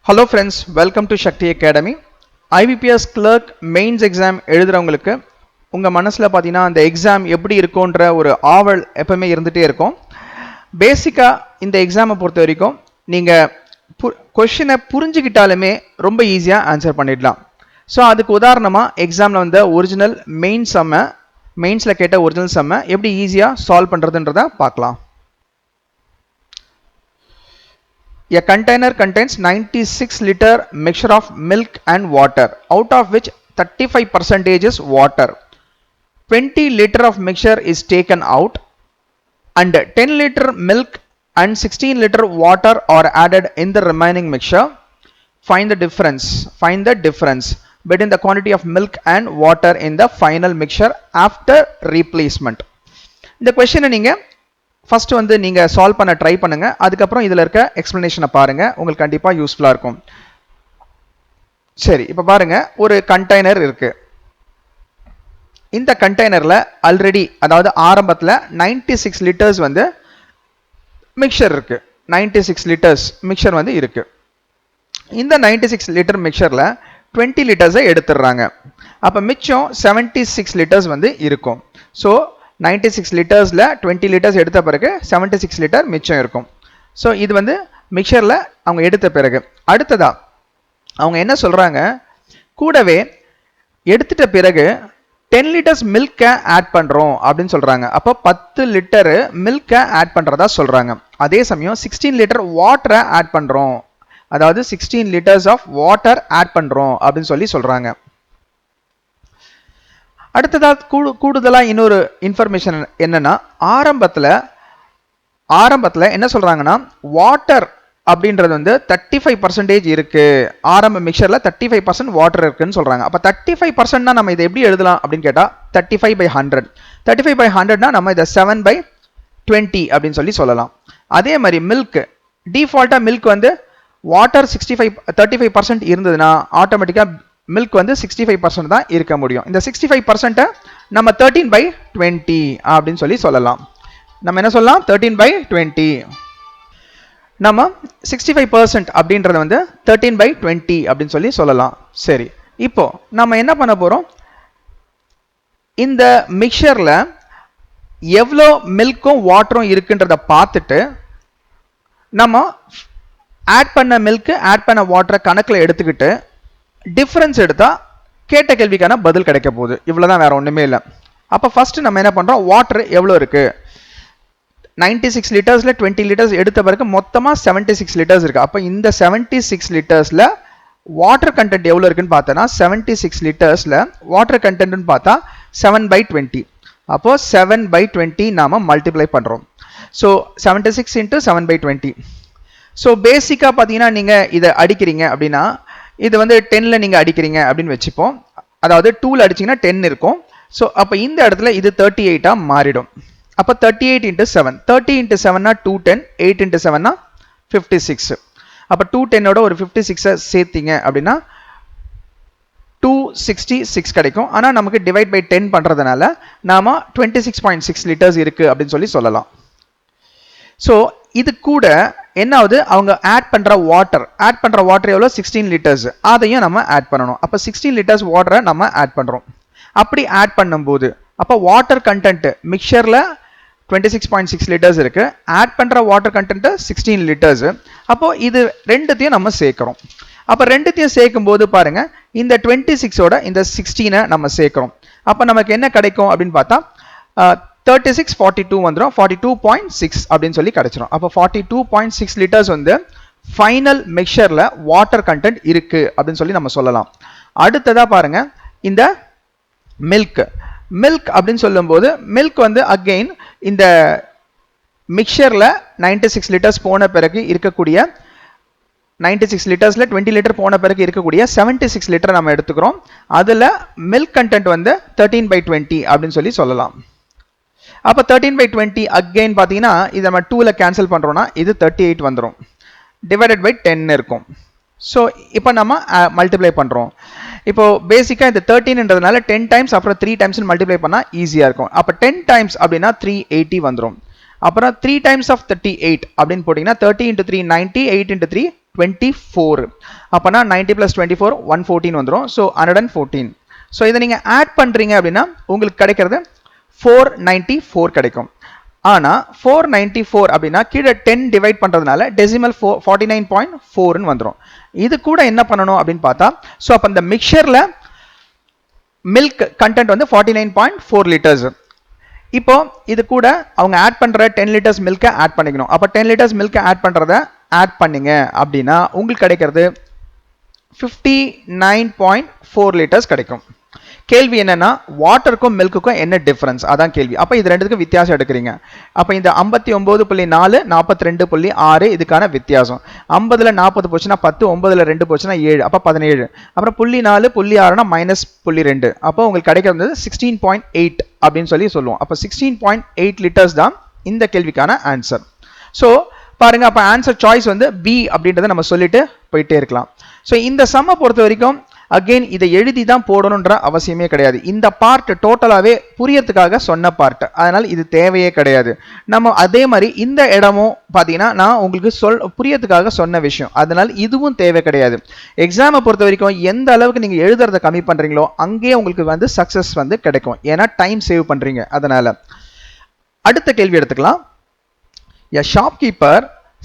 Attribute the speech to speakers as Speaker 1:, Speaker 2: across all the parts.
Speaker 1: Hello friends, welcome to Shakti Academy. IBPS clerk mains exam எழுதுறவங்களுக்கு உங்க மனசுல பாத்தீங்கன்னா அந்த எக்ஸாம் எப்படி இருக்கும்ன்ற ஒரு ஆவல் எப்பவுமே இருந்துட்டே இருக்கும். பேசிக்கா இந்த எக்ஸாமை பொறுத்த வரைக்கும் நீங்க கொஸ்டினை புரிஞ்சுக்கிட்டாலுமே ரொம்ப ஈஸியா ஆன்சர் பண்ணிடலாம். ஸோ அதுக்கு உதாரணமா எக்ஸாம்ல வந்த ஒரிஜினல் மெயின்ஸ்ல கேட்ட ஒரிஜினல் சம்மை எப்படி ஈஸியா சால்வ் பண்றதுன்றத பார்க்கலாம். A container contains 96 liter mixture of milk and water, out of which 35% is water. 20 liter of mixture is taken out and 10 liter milk and 16 liter water are added in the remaining mixture. Find the difference between the quantity of milk and water in the final mixture after replacement. இந்த question நீங்க first வந்து நீங்க solve பண்ண try பண்ணுங்க. அதுக்கப்புறம் இதுல இருக்க எக்ஸ்பிளனேஷனை பாருங்க, உங்களுக்கு கண்டிப்பா யூஸ்ஃபுல்லா இருக்கும். சரி, இப்ப பாருங்க, ஒரு கண்டெய்னர் இருக்கு. இந்த கண்டெய்னர்ல ஆல்ரெடி, அதாவது ஆரம்பத்துல 96 லிட்டர்ஸ் வந்து மிக்சர் இருக்கு. 96 லிட்டர்ஸ் மிக்சர் வந்து இருக்கு. இந்த 96 லிட்டர் மிக்சர்ல 20 லிட்டர்ஸை எடுத்துடுறாங்க. அப்ப மிச்சம் 76 லிட்டர்ஸ் வந்து இருக்கும். ஸோ 96 லிட்டர்ஸ்ல 20 லிட்டர்ஸ் எடுத்த பிறகு 76 லிட்டர் மிச்சம் இருக்கும். ஸோ இது வந்து மிக்சர்ல அவங்க எடுத்த பிறகு அடுத்ததா அவங்க என்ன சொல்றாங்க, கூடவே எடுத்துட்ட பிறகு 10 லிட்டர்ஸ் மில்கை ஆட் பண்றோம் அப்படின்னு சொல்றாங்க. அப்போ 10 லிட்டர் மில்கை ஆட் பண்றதா சொல்றாங்க. அதே சமயம் 16 லிட்டர் வாட்டரை ஆட் பண்றோம், அதாவது 16 லிட்டர்ஸ் ஆஃப் வாட்டர் ஆட் பண்றோம் அப்படின்னு சொல்லி சொல்றாங்க. அடுத்ததா கூடுதலா இன்னொரு இன்ஃபர்மேஷன் என்னன்னா, ஆரம்பத்துல என்ன சொல்றாங்கன்னா, வாட்டர் அப்படின்றது வந்து 35% இருக்கு. ஆரம்ப மிக்சர்ல 35% வாட்டர் இருக்குன்னு சொல்றாங்க. அப்ப 35% நம்ம இதை எப்படி எழுதலாம் அப்படின்னு கேட்டா 35/100. 35/100னா நம்ம இதை 7/20 அப்படின்னு சொல்லலாம். அதே மாதிரி மில்க், டிஃபால்ட்டா மில்க் வந்து வாட்டர் 35% இருந்ததுன்னா ஆட்டோமேட்டிக்கா மில்க் வந்து 65% தான் இருக்க முடியும். இந்த 65% நம்ம 13/20 அப்படின்னு சொல்லலாம். நம்ம என்ன சொல்லலாம், 13/20. நம்ம 65% அப்படின்றத வந்து 13/20 அப்படின்னு சொல்லலாம். சரி, இப்போ நம்ம என்ன பண்ண போறோம், இந்த மிக்சர்ல எவ்வளோ மில்க்கும் வாட்டரும் இருக்குன்றத பார்த்துட்டு நம்ம ஆட் பண்ண மில்க் ஆட் பண்ண வாட்டரை கணக்கில் எடுத்துக்கிட்டு டிஃபரன்ஸ் எடுத்தா கேட்ட கேள்விக்கான பதில் கிடைக்க போகுது. இவ்வளவுதான், வேற ஒண்ணுமே இல்லை. அப்ப ஃபர்ஸ்ட் நம்ம என்ன பண்றோம், வாட்டர் எவ்வளவு இருக்கு, 96 லிட்டர்ஸ்ல 20 லிட்டர்ஸ் எடுத்த பிறகு மொத்தமா 76 லிட்டர்ஸ் இருக்கு. அப்ப இந்த 76 லிட்டர்ஸ்ல வாட்டர் கண்டென்ட் எவ்வளவு இருக்குன்னு பார்த்தோம்னா 76 லிட்டர்ஸ்ல வாட்டர் கண்டென்ட்னு பார்த்தா 7/20. அப்போ 7/20 நாம மல்டிப்ளை பண்றோம். So 76 into 7/20. ஸோ பேசிக்கா பாத்தீங்கன்னா நீங்க இதை அடிக்கிறீங்க அப்படின்னா, இது வந்து 10ல நீங்க அடிக்கிறீங்க அப்படின்னு வச்சுப்போம். அதாவது 2ல அடிச்சீங்கன்னா 10 இருக்கும். ஸோ அப்ப இந்த இடத்துல இது 38 மாறிடும். அப்ப 38 into 7, 30 into 7னா 210, 8 into 7னா 56. அப்ப 210ஓட ஒரு 56 சேர்த்தீங்க அப்படின்னா 266 கிடைக்கும். ஆனா நமக்கு டிவைட் பை 10 பண்றதுனால நாம 26.6 லிட்டர்ஸ் இருக்கு அப்படின்னு சொல்லலாம். ஸோ இது கூட என்னாவது, அவங்க ஆட் பண்ற வாட்டர் எவ்வளோ, 16 லிட்டர்ஸ், அதையும் நம்ம ஆட் பண்ணணும். அப்ப 16 லிட்டர்ஸ் வாட்டரை நம்ம ஆட் பண்றோம். அப்படி ஆட் பண்ணும்போது அப்ப வாட்டர் கண்டென்ட் மிக்சர்ல 26.6 லிட்டர்ஸ் இருக்கு, ஆட் பண்ற வாட்டர் கண்டென்ட் 16 லிட்டர்ஸ். அப்போ இது ரெண்டுத்தையும் நம்ம சேர்க்கிறோம். அப்ப ரெண்டுத்தையும் சேர்க்கும் போது பாருங்க, இந்த 26ஓட இந்த 16 நம்ம சேர்க்கிறோம். அப்ப நமக்கு என்ன கிடைக்கும் அப்படின்னு பார்த்தா 3642 வந்துடும், 42.6 அப்படின்னு சொல்லி கிடைச்சிடும். அப்போ 42.6 லிட்டர்ஸ் வந்து ஃபைனல் மிக்சர்ல வாட்டர் கண்டென்ட் இருக்கு அப்படின்னு சொல்லி நம்ம சொல்லலாம். அடுத்ததா பாருங்க, இந்த மில்க் அப்படின்னு சொல்லும்போது மில்க் வந்து அகெயின் இந்த மிக்சர்ல 96 லிட்டர்ஸ் போன பிறகு இருக்கக்கூடிய 96 லிட்டர்ஸ்ல 20 லிட்டர் போன பிறகு இருக்கக்கூடிய 76 லிட்டர் நம்ம எடுத்துக்கிறோம். அதுல மில்க் கண்டென்ட் வந்து 13/20 அப்படின்னு சொல்லலாம். அப்ப 13/20 அகைன் பாத்தீங்கன்னா இதை நம்ம 2ல கேன்சல் பண்றோம்னா இது 38 வந்துடும், டிவைடட் பை 10 இருக்கும். ஸோ இப்போ நம்ம மல்டிப்ளை பண்றோம். இப்போ பேசிக்கா இந்த 13ன்றதுனால 10 டைம்ஸ் அப்புறம் 3 டைம்ஸ் மல்டிப்ளை பண்ணா ஈஸியா இருக்கும். அப்ப 10 டைம்ஸ் அப்படின்னா 380 வந்துடும். அப்புறம் 3 டைம்ஸ் ஆஃப் 38 அப்படின்னு போட்டீங்கன்னா 30 into 3 90, 8 into 3 124. அப்பனா 90 plus 24 114 வந்துரும். So 114. So இதை நீங்க ஆட் பண்றீங்க அப்படின்னா உங்களுக்கு கிடைக்கிறது 494 கிடைக்கும். ஆனா 494 அப்படின்னா கீழே 10 டிவைட் பண்றதுனால டெசிமல் 49.4 ன்னு வந்துரும். இது கூட என்ன பண்ணணும் அப்படின்னு பார்த்தா சோ அப்ப இந்த மிக்சர்ல மில்க் கண்டென்ட் வந்து 49.4 லிட்டர்ஸ். இப்போ இது கூட அவங்க ஆட் பண்ற 10 லிட்டர்ஸ் மில்கை ஆட் பண்ணிக்கணும். அப்ப 10 லிட்டர்ஸ் மில்கை ஆட் பண்றத ஆட் பண்ணீங்க அப்படின்னா உங்களுக்கு கிடைக்கிறது 59.4 லிட்டர்ஸ் கிடைக்கும். கேள்வி என்னன்னா வாட்டருக்கும் மில்க்குக்கும் என்ன டிஃபரன்ஸ் அதான் கேள்வி. அப்ப இது ரெண்டுத்துக்கும் வித்தியாசம் எடுக்கிறீங்க. அப்ப இந்த 59.4 42.6 இதுக்கான வித்தியாசம். 50ல 40 போச்சுன்னா 10, 9ல 2 போச்சுன்னா 7, அப்ப 17. அப்புறம் 0.4 0.6னா -0.2. அப்போ உங்களுக்கு கிடைக்கிறது 16.8 அப்படின்னு சொல்லி சொல்லுவோம். அப்ப 16.8 லிட்டர்ஸ் தான் இந்த கேள்விக்கான ஆன்சர். சோ பாருங்க அப்ப ஆன்சர் சாய்ஸ் வந்து பி அப்படின்றத நம்ம சொல்லிட்டு போயிட்டே இருக்கலாம். சோ இந்த சம்ம பொறுத்த வரைக்கும் அகைன் இதை எழுதி தான் போடணுன்ற அவசியமே கிடையாது. இந்த பார்ட் டோட்டலாவே புரியறதுக்காக சொன்ன பார்ட், அதனால இது தேவையே கிடையாது. நம்ம அதே மாதிரி இந்த இடமும் பாத்தீங்கன்னா நான் உங்களுக்கு புரியறதுக்காக சொன்ன விஷயம், அதனால இதுவும் தேவை கிடையாது. எக்ஸாமை பொறுத்த வரைக்கும் எந்த அளவுக்கு நீங்க எழுதுறதை கம்மி பண்றீங்களோ அங்கே உங்களுக்கு வந்து சக்சஸ் வந்து கிடைக்கும். ஏன்னா டைம் சேவ் பண்றீங்க. அதனால அடுத்த கேள்வி எடுத்துக்கலாம். A shopkeeper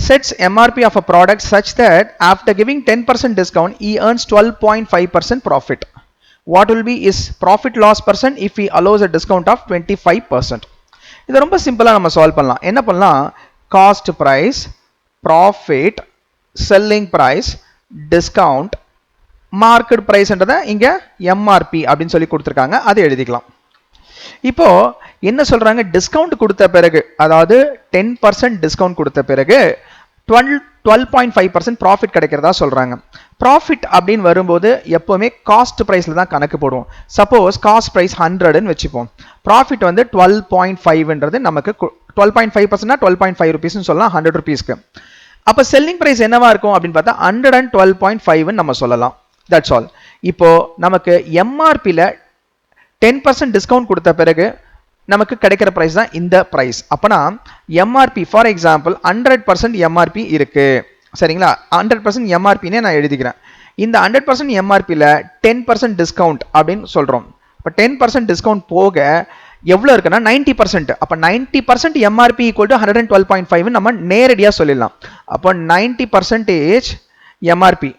Speaker 1: sets MRP of a product such that after giving 10% discount he earns 12.5% profit. What will be his profit loss percent if he allows a discount of 25%? இது ரொம்ப சிம்பிளா நம்ம சால்வ் பண்ணலாம். என்ன பண்ணலாம், cost price, profit, selling price, discount, market பிரைஸ்ன்றதை இங்க MRP அப்படின்னு சொல்லி கொடுத்துருக்காங்க, அதை எழுதிக்கலாம். இப்போ என்ன சொல்றாங்க, டிஸ்கவுண்ட் கொடுத்த பிறகு அதாவது 10% டிஸ்கவுண்ட் கொடுத்த பிறகு 12.5% ப்ராஃபிட் கிடைக்கிறதா சொல்றாங்க. ப்ராஃபிட் அப்படின்னு வரும்போது எப்பவுமே காஸ்ட் பிரைஸ்ல தான் கணக்கு போடுவோம். சப்போஸ் காஸ்ட் பிரைஸ் 100ன்னு வச்சுப்போம், ப்ராஃபிட் வந்து 12.5ன்றது நமக்கு 12.5%னா 12.5 ருபீஸ்னு சொல்லலாம் 100 ருபீஸ்க்கு. அப்ப செல்லிங் பிரைஸ் என்னவா இருக்கும் அப்படின்னு பார்த்தா 112.5ன்னு நம்ம சொல்லலாம். That's all. இப்போ நமக்கு எம்ஆர்பில 10% டிஸ்கவுண்ட் கொடுத்த பிறகு நமக்கு கிடைக்கிற பிரைஸ் தான் இந்த பிரைஸ். அப்பனா எம்ஆர்பி ஃபார் எக்ஸாம்பிள் 100% எம்ஆர்பி இருக்கு, சரிங்களா? 100% எம்ஆர்பினே நான் எழுதிக்கிறேன். இந்த 100% எம்ஆர்பியில் 10% டிஸ்கவுண்ட் அப்படின்னு சொல்றோம். இப்போ 10% டிஸ்கவுண்ட் போக எவ்வளோ இருக்குன்னா 90%. அப்போ 90% எம்ஆர்பி ஈக்குவல் டு 112.5 நம்ம நேரடியாக சொல்லிடலாம். அப்போ 90% எம்ஆர்பி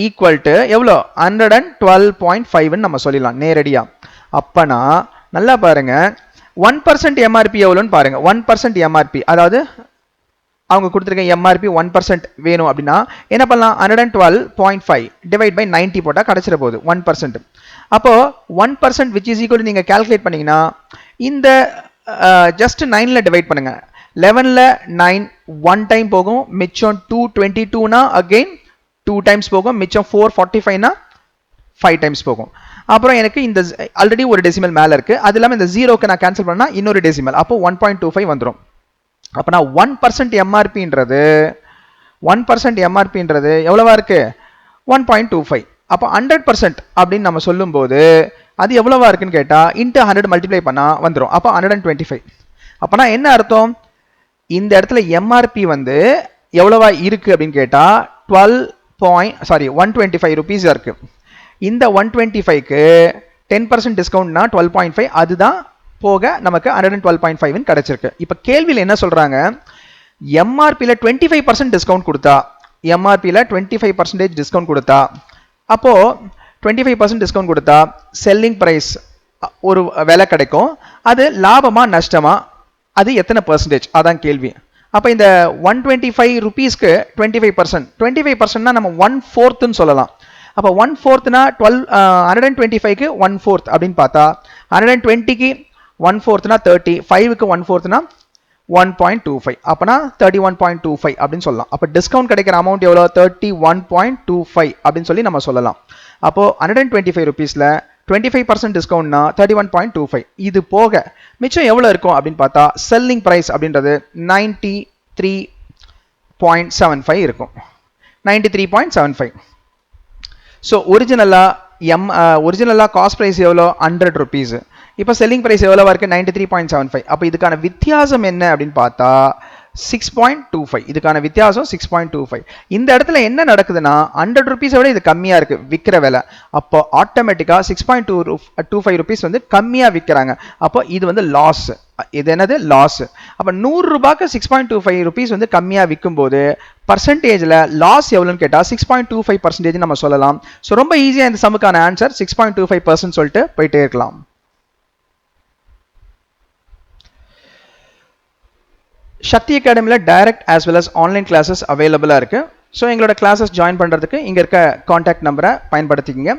Speaker 1: ஈக்குவல் டு எவ்வளோ 112.5 நம்ம சொல்லிடலாம் நேரடியா. அப்பனா நல்லா பாருங்க, 1% எம்ஆர்பி எவ்வளோன்னு பாருங்க. 1% எம்ஆர்பி அதாவது அவங்க கொடுத்துருக்க எம்ஆர்பி 1% வேணும் அப்படின்னா என்ன பண்ணலாம், 112.5 டிவைட் பை 90 போட்டால் கிடைச்சிட போகுது 1%. அப்போ 1% விச் இஸ் ஈக்குவல் நீங்க கால்குலேட் பண்ணீங்கன்னா இந்த ஜஸ்ட் 9ல டிவைட் பண்ணுங்க. 11ல 9 1 டைம் போகும், மிச்சம் 222னா அகைன் 2 டைம்ஸ் போகும், மிச்சம் 445னா 5 டைம்ஸ் போகும். அப்புறம் எனக்கு இந்த ஆல்ரெடி ஒரு டெசிமல் மேல இருக்கு, அது இல்லாமல் இந்த ஜீரோக்கு நான் கேன்சல் பண்ணா இன்னொரு டெசிமல், அப்போ 1.25 வந்துடும். அப்போ நான் 1% எம்ஆர்பின்றது 1% எம்ஆர்பின்றது எவ்வளவா இருக்கு 1.25. அப்போ 100% அப்படின்னு நம்ம சொல்லும்போது அது எவ்வளவா இருக்குன்னு கேட்டா இன்ட்டு 100 மல்டிப்ளை பண்ணா வந்துடும். அப்போ 125. அப்போனா என்ன அர்த்தம், இந்த இடத்துல எம்ஆர்பி வந்து எவ்வளவா இருக்கு அப்படின்னு கேட்டா 125 ருபீஸ் இருக்கு. இந்த 125க்கு 10% டிஸ்கவுண்ட்னா 12.5, அதுதான் போக நமக்கு 112.5 கிடைச்சிருக்கு. இப்ப கேள்வியில் என்ன சொல்றாங்க, எம்ஆர்பியில் 25% டிஸ்கவுண்ட் கொடுத்தா, எம்ஆர்பியில் 25% டிஸ்கவுண்ட் கொடுத்தா, அப்போ 25% டிஸ்கவுண்ட் கொடுத்தா செல்லிங் பிரைஸ் ஒரு விலை கிடைக்கும், அது லாபமா நஷ்டமா, அது எத்தனை பர்சன்டேஜ், அதான் கேள்வி. அப்ப இந்த 125 ருபீஸ்க்கு 25%னா நம்ம 1/4ன்னு சொல்லலாம். அப்போ 1/4னா 125க்கு 1/4 அப்படின்னு பார்த்தா 120க்கு 1/4னா 30, 5க்கு 1/4னா 1.25, அப்பனா 31.25 அப்படின்னு சொல்லலாம். அப்போ டிஸ்கவுண்ட் கிடைக்கிற அமௌண்ட் எவ்வளோ 31.25 அப்படின்னு சொல்லி நம்ம சொல்லலாம். அப்போ 125 ருபீஸ்ல 25% டிஸ்கவுண்ட்னா 31.25. இது போக மிச்சம் எவ்வளோ இருக்கும் அப்படின்னு பார்த்தா செல்லிங் பிரைஸ் அப்படின்றது 93.75 இருக்கும். 93.75. ஸோ ஒரிஜினலாக காஸ்ட் ப்ரைஸ் எவ்வளோ 100 ருபீஸ், இப்போ செல்லிங் ப்ரைஸ் எவ்வளோவா இருக்குது 93.75. அப்போ இதுக்கான வித்தியாசம் என்ன அப்படின்னு பார்த்தா 6.25. இதுக்கான வித்தியாசம் 6.25. இந்த இடத்துல என்ன நடக்குதுன்னா 100 rupees விட இது கம்மியா இருக்கு விக்கிற விலை. அப்போ ஆட்டோமேட்டிக்கா 6.25 rupees வந்து கம்மியா விக்கிறாங்க. அப்போ இது வந்து லாஸ். இது என்னது லாஸ். அப்ப 100 ரூபாய்க்கு 6.25 rupees வந்து கம்மியா விற்கும் போது பர்சன்டேஜ்ல லாஸ் எவ்வளவுன்னு கேட்டா 6.25% நம்ம சொல்லலாம். சோ ரொம்ப ஈஸியா இந்த சமுக்கான ஆன்சர் 6.25% சொல்லிட்டு போயிட்டே இருக்கலாம். சக்தி அகாடமில direct as well as online classes அவைலபிளா இருக்கு. சோ எங்களோட கிளாसेस ஜாயின் பண்றதுக்கு இங்க இருக்க கான்டாக்ட் நம்பரை பயன்படுத்திக்கங்க.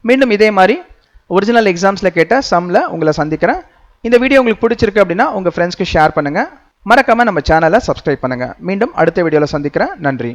Speaker 1: மீண்டும் இதே மாதிரி ஒரிஜினல் எக்ஸாம்ஸ்ல கேட்ட சம்ல உங்களை சந்திக்கிறேன். இந்த வீடியோ உங்களுக்கு பிடிச்சிருக்கு அப்படின்னா உங்க ஃப்ரெண்ட்ஸ்க்கு ஷேர் பண்ணுங்க. மறக்காம நம்ம சேனலை சப்ஸ்கிரைப் பண்ணுங்க. மீண்டும் அடுத்த வீடியோல சந்திக்கிறேன். நன்றி.